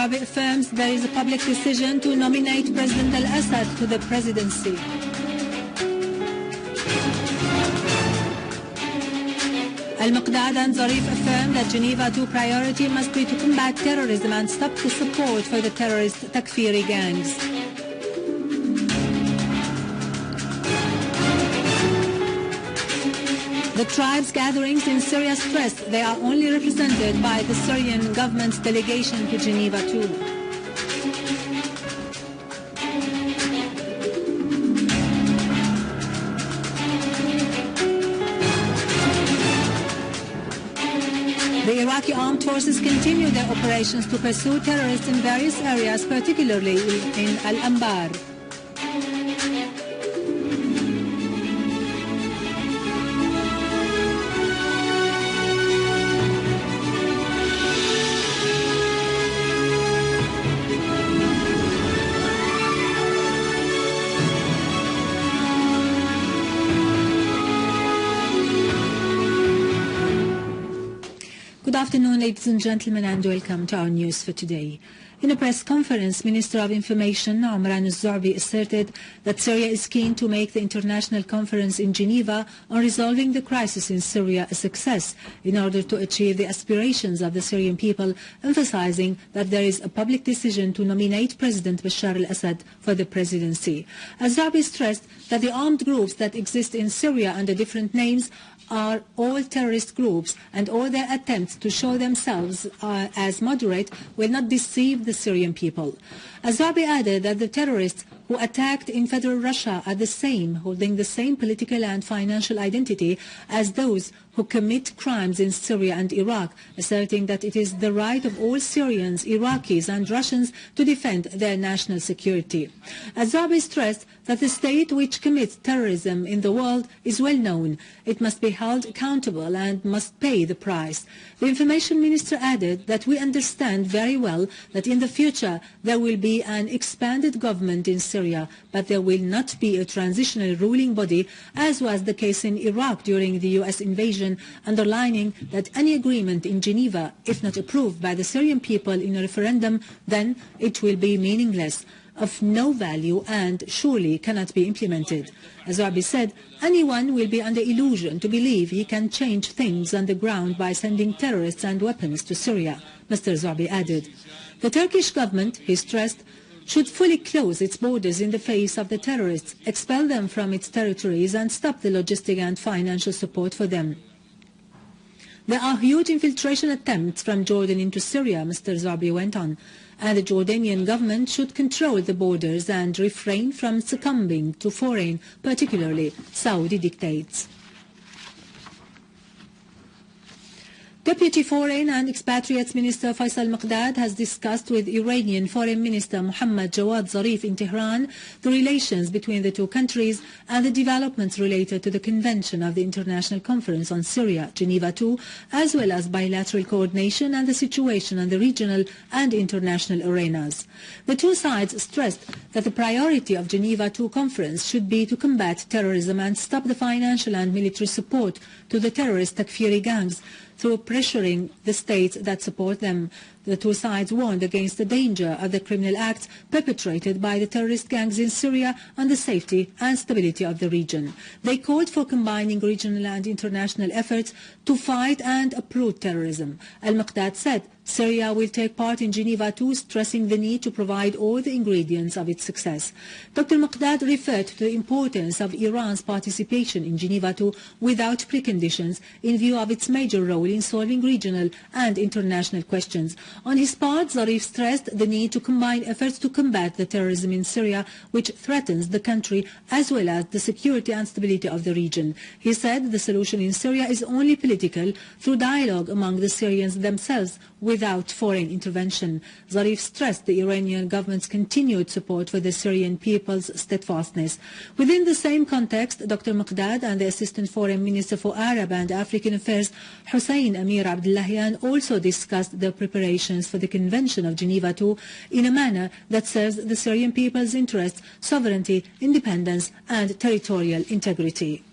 Zarif affirms there is a public decision to nominate President al-Assad to the presidency. Al-Muqdad and Zarif affirm that Geneva II priority must be to combat terrorism and stop the support for the terrorist Takfiri gangs. The tribes' gatherings in Syria stressed they are only represented by the Syrian government's delegation to Geneva II. The Iraqi armed forces continue their operations to pursue terrorists in various areas, particularly in Al-Anbar. Good afternoon, ladies and gentlemen, and welcome to our news for today. In a press conference, Minister of Information Omran al-Zarbi asserted that Syria is keen to make the international conference in Geneva on resolving the crisis in Syria a success in order to achieve the aspirations of the Syrian people, emphasizing that there is a public decision to nominate President Bashar al-Assad for the presidency. Al-Zarbi stressed that the armed groups that exist in Syria under different names are all terrorist groups, and all their attempts to show themselves as moderate will not deceive the Syrian people. Al-Zarbi added that the terrorists who attacked in federal Russia are the same, holding the same political and financial identity as those who commit crimes in Syria and Iraq, asserting that it is the right of all Syrians, Iraqis and Russians to defend their national security. Al-Zarbi stressed that the state which commits terrorism in the world is well known. It must be held accountable and must pay the price. The Information Minister added that we understand very well that in the future there will be an expanded government in Syria, but there will not be a transitional ruling body, as was the case in Iraq during the U.S. invasion, underlining that any agreement in Geneva, if not approved by the Syrian people in a referendum, then it will be meaningless, of no value, and surely cannot be implemented. As Zarbi said, anyone will be under illusion to believe he can change things on the ground by sending terrorists and weapons to Syria, Mr. Zarbi added. The Turkish government, he stressed, should fully close its borders in the face of the terrorists, expel them from its territories and stop the logistic and financial support for them. There are huge infiltration attempts from Jordan into Syria, Mr. Zarbi went on, and the Jordanian government should control the borders and refrain from succumbing to foreign, particularly Saudi dictates. Deputy Foreign and Expatriates Minister Faisal Muqdad has discussed with Iranian Foreign Minister Mohammad Jawad Zarif in Tehran the relations between the two countries and the developments related to the convention of the International Conference on Syria, Geneva II, as well as bilateral coordination and the situation on the regional and international arenas. The two sides stressed that the priority of Geneva II conference should be to combat terrorism and stop the financial and military support to the terrorist Takfiri gangs through pressuring the states that support them. The two sides warned against the danger of the criminal acts perpetrated by the terrorist gangs in Syria on the safety and stability of the region. They called for combining regional and international efforts to fight and uproot terrorism. Al-Muqdad said Syria will take part in Geneva II, stressing the need to provide all the ingredients of its success. Dr. Muqdad referred to the importance of Iran's participation in Geneva II without preconditions in view of its major role in solving regional and international questions. On his part, Zarif stressed the need to combine efforts to combat the terrorism in Syria, which threatens the country as well as the security and stability of the region. He said the solution in Syria is only political through dialogue among the Syrians themselves without foreign intervention. Zarif stressed the Iranian government's continued support for the Syrian people's steadfastness. Within the same context, Dr. Muqdad and the Assistant Foreign Minister for Arab and African Affairs, Hussein Amir Abdullahian, also discussed the preparations for the Convention of Geneva II in a manner that serves the Syrian people's interests, sovereignty, independence and territorial integrity.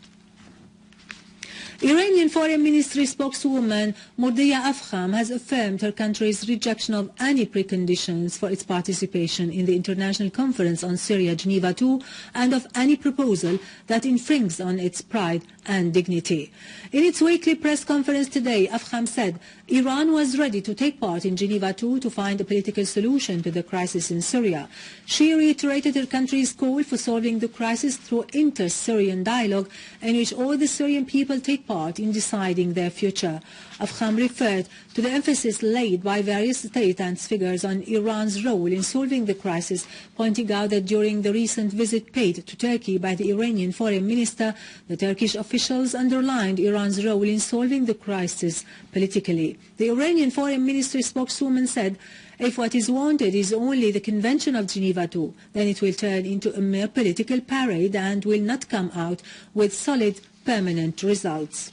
Iranian Foreign Ministry spokeswoman Mordia Afkham has affirmed her country's rejection of any preconditions for its participation in the International Conference on Syria, Geneva II, and of any proposal that infringes on its pride and dignity. In its weekly press conference today, Afkham said Iran was ready to take part in Geneva II to find a political solution to the crisis in Syria. She reiterated her country's call for solving the crisis through inter-Syrian dialogue in which all the Syrian people take part in deciding their future. Afkham referred to the emphasis laid by various state and figures on Iran's role in solving the crisis, pointing out that during the recent visit paid to Turkey by the Iranian foreign minister, the Turkish officials underlined Iran's role in solving the crisis politically. The Iranian foreign ministry spokeswoman said, if what is wanted is only the Convention of Geneva II, then it will turn into a mere political parade and will not come out with solid, permanent results.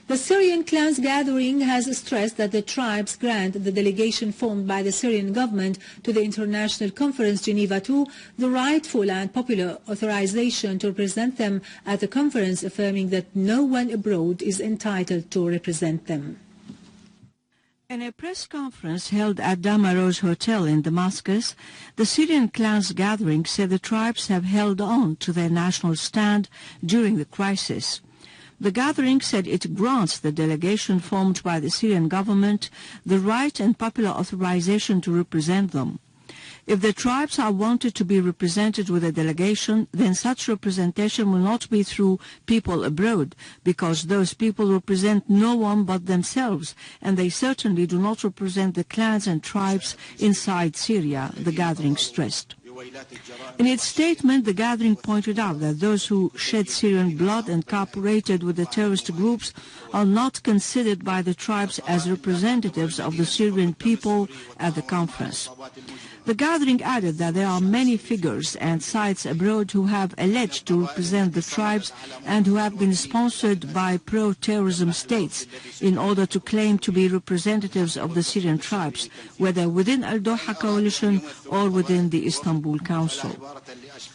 The Syrian clans gathering has stressed that the tribes grant the delegation formed by the Syrian government to the International Conference Geneva II the rightful and popular authorization to represent them at the conference, affirming that no one abroad is entitled to represent them. In a press conference held at Damaro's Hotel in Damascus, the Syrian clans gathering said the tribes have held on to their national stand during the crisis. The gathering said it grants the delegation formed by the Syrian government the right and popular authorization to represent them. If the tribes are wanted to be represented with a delegation, then such representation will not be through people abroad, because those people represent no one but themselves, and they certainly do not represent the clans and tribes inside Syria, the gathering stressed. In its statement, the gathering pointed out that those who shed Syrian blood and cooperated with the terrorist groups are not considered by the tribes as representatives of the Syrian people at the conference. The gathering added that there are many figures and sites abroad who have alleged to represent the tribes and who have been sponsored by pro-terrorism states in order to claim to be representatives of the Syrian tribes, whether within Al-Doha coalition or within the Istanbul Council.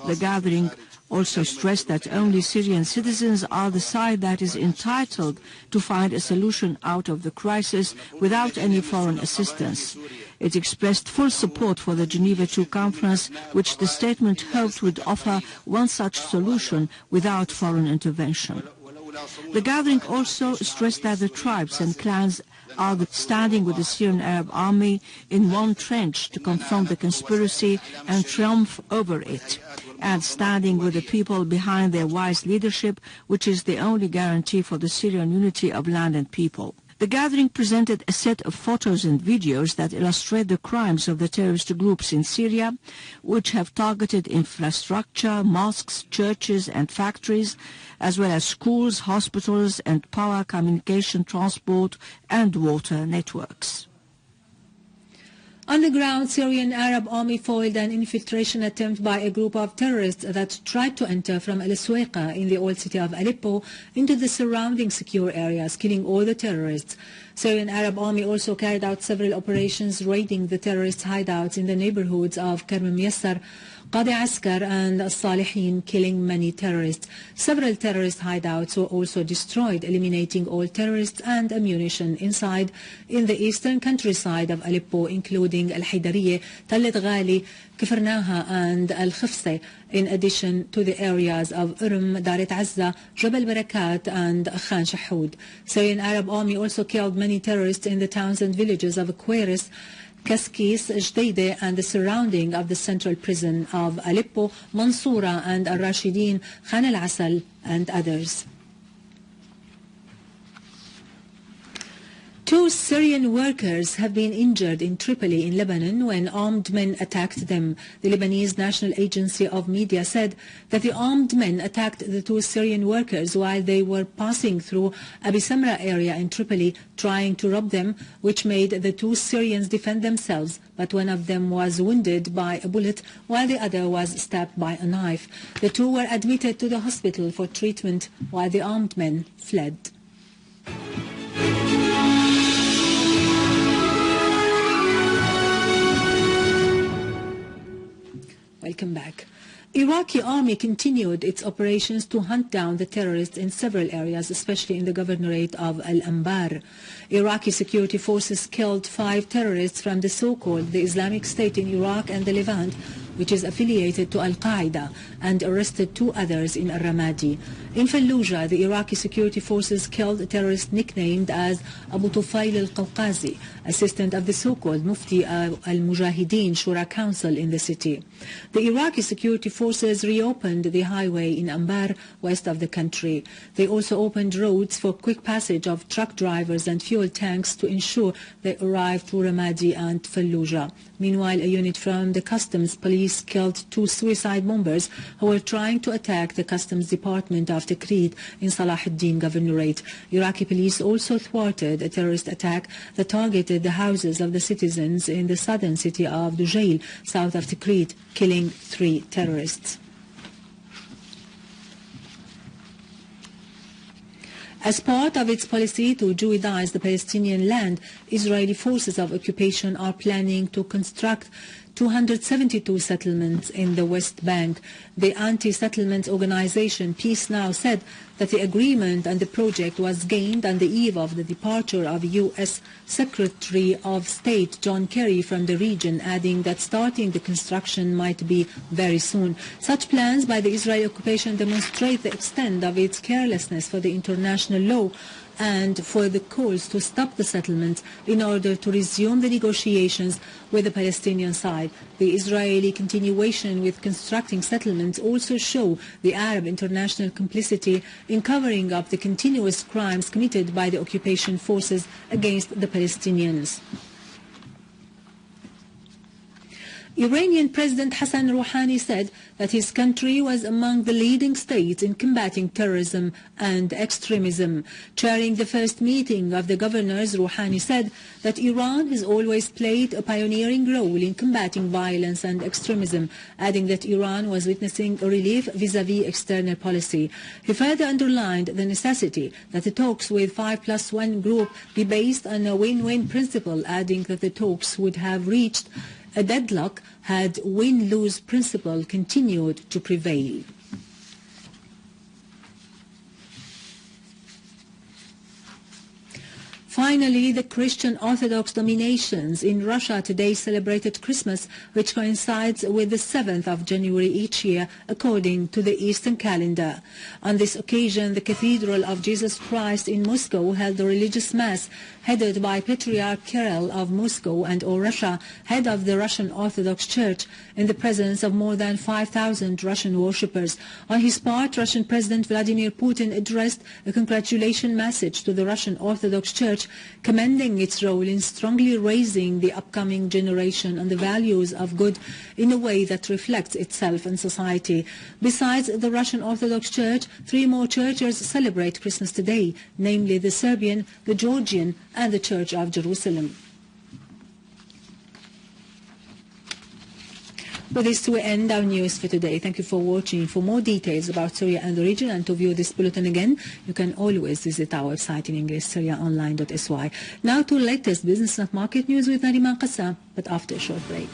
The gathering also stressed that only Syrian citizens are the side that is entitled to find a solution out of the crisis without any foreign assistance. It expressed full support for the Geneva II conference, which the statement hoped would offer one such solution without foreign intervention. The gathering also stressed that the tribes and clans are standing with the Syrian Arab army in one trench to confront the conspiracy and triumph over it, and standing with the people behind their wise leadership, which is the only guarantee for the Syrian unity of land and people. The gathering presented a set of photos and videos that illustrate the crimes of the terrorist groups in Syria, which have targeted infrastructure, mosques, churches and factories, as well as schools, hospitals and power, communication, transport and water networks. On the ground, Syrian Arab army foiled an infiltration attempt by a group of terrorists that tried to enter from Al-Suwaiqa in the old city of Aleppo into the surrounding secure areas, killing all the terrorists. Syrian Arab army also carried out several operations raiding the terrorist hideouts in the neighborhoods of Karm Muyassar, Qadi Askar and Salihin, killing many terrorists. Several terrorist hideouts were also destroyed, eliminating all terrorists and ammunition inside in the eastern countryside of Aleppo, including Al-Haydariye, Talit Ghali, Kifrnaha and Al-Khifse, in addition to the areas of Daret Azza, Jabal Barakat and Khan Shahoud. Syrian Arab army also killed many terrorists in the towns and villages of Queiris, Kaskis, Jdeide and the surrounding of the central prison of Aleppo, Mansoura and al-Rashidin, Khan al-Asal and others. 2 Syrian workers have been injured in Tripoli in Lebanon when armed men attacked them. The Lebanese National Agency of Media said that the armed men attacked the 2 Syrian workers while they were passing through Abi Samra area in Tripoli, trying to rob them, which made the 2 Syrians defend themselves, but one of them was wounded by a bullet while the other was stabbed by a knife. The 2 were admitted to the hospital for treatment while the armed men fled. Welcome back. Iraqi army continued its operations to hunt down the terrorists in several areas, especially in the governorate of Al-Anbar. Iraqi security forces killed 5 terrorists from the so-called the Islamic State in Iraq and the Levant, which is affiliated to al-Qaeda, and arrested 2 others in al-Ramadi. In Fallujah, the Iraqi security forces killed a terrorist nicknamed as Abu Tufail al-Qawqazi, assistant of the so-called Mufti al-Mujahideen Shura Council in the city. The Iraqi security forces reopened the highway in Anbar, west of the country. They also opened roads for quick passage of truck drivers and fuel tanks to ensure they arrived to Ramadi and Fallujah. Meanwhile, a unit from the customs police killed 2 suicide bombers who were trying to attack the customs department of Tikrit in Salahuddin Governorate. Iraqi police also thwarted a terrorist attack that targeted the houses of the citizens in the southern city of Dujail, south of Tikrit, killing 3 terrorists. As part of its policy to Jewdize the Palestinian land, Israeli forces of occupation are planning to construct 272 settlements in the West Bank. The anti-settlement organization Peace Now said that the agreement and the project was gained on the eve of the departure of U.S. Secretary of State John Kerry from the region, adding that starting the construction might be very soon. Such plans by the Israeli occupation demonstrate the extent of its carelessness for the international law and for the calls to stop the settlements in order to resume the negotiations with the Palestinian side. The Israeli continuation with constructing settlements also show the Arab international complicity in covering up the continuous crimes committed by the occupation forces against the Palestinians. Iranian President Hassan Rouhani said that his country was among the leading states in combating terrorism and extremism. Chairing the first meeting of the governors, Rouhani said that Iran has always played a pioneering role in combating violence and extremism, adding that Iran was witnessing a relief vis-à-vis external policy. He further underlined the necessity that the talks with 5+1 group be based on a win-win principle, adding that the talks would have reached a deadlock had win-lose principle continued to prevail. Finally, the Christian Orthodox denominations in Russia today celebrated Christmas, which coincides with the 7th of January each year, according to the Eastern calendar. On this occasion, the Cathedral of Jesus Christ in Moscow held a religious mass headed by Patriarch Kirill of Moscow and or Russia, head of the Russian Orthodox Church, in the presence of more than 5,000 Russian worshippers. On his part, Russian President Vladimir Putin addressed a congratulation message to the Russian Orthodox Church, commending its role in strongly raising the upcoming generation on the values of good in a way that reflects itself in society. Besides the Russian Orthodox Church, 3 more churches celebrate Christmas today, namely the Serbian, the Georgian, and the Church of Jerusalem. With this, we end our news for today. Thank you for watching. For more details about Syria and the region and to view this bulletin again, you can always visit our website in English, syriaonline.sy. Now to latest business and market news with Nariman Qassam, but after a short break.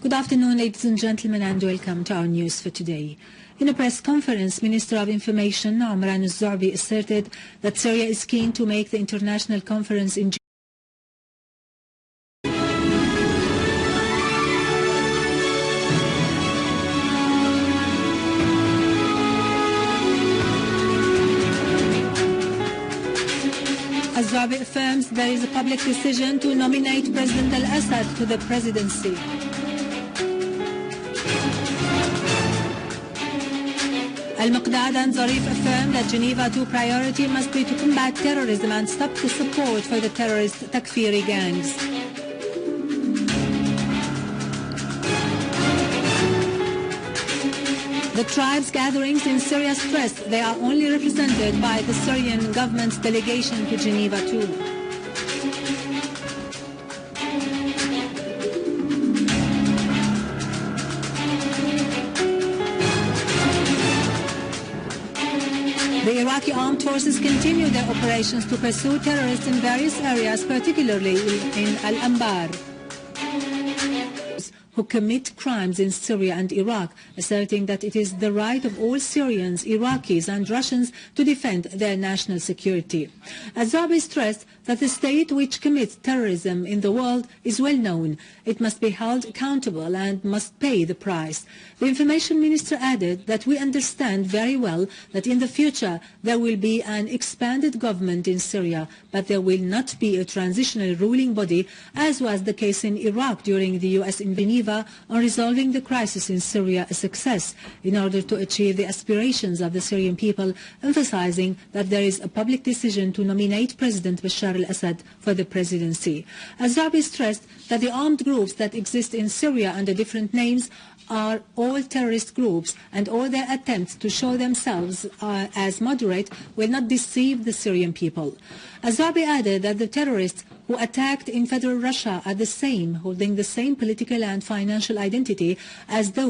Good afternoon, ladies and gentlemen, and welcome to our news for today. In a press conference, Minister of Information Omran al-Zarif asserted that Syria is keen to make the international conference in Al-Zarif affirms there is a public decision to nominate President al-Assad to the presidency. Al-Muqdad and Zarif affirmed that Geneva 2 priority must be to combat terrorism and stop the support for the terrorist Takfiri gangs. The tribes' gatherings in Syria stressed they are only represented by the Syrian government's delegation to Geneva too. The Iraqi armed forces continue their operations to pursue terrorists in various areas, particularly in Al-Anbar, who commit crimes in Syria and Iraq, asserting that it is the right of all Syrians, Iraqis and Russians to defend their national security. al-Zarif stressed that the state which commits terrorism in the world is well known. It must be held accountable and must pay the price. The information minister added that we understand very well that in the future there will be an expanded government in Syria, but there will not be a transitional ruling body, as was the case in Iraq during the U.S. in Geneva on resolving the crisis in Syria a success in order to achieve the aspirations of the Syrian people, emphasizing that there is a public decision to nominate President Bashar al-Assad for the presidency. al-Zarif stressed that the armed groups that exist in Syria under different names are all terrorist groups, and all their attempts to show themselves as moderate will not deceive the Syrian people. al-Zarif added that the terrorists who attacked in federal Russia are the same, holding the same political and financial identity as those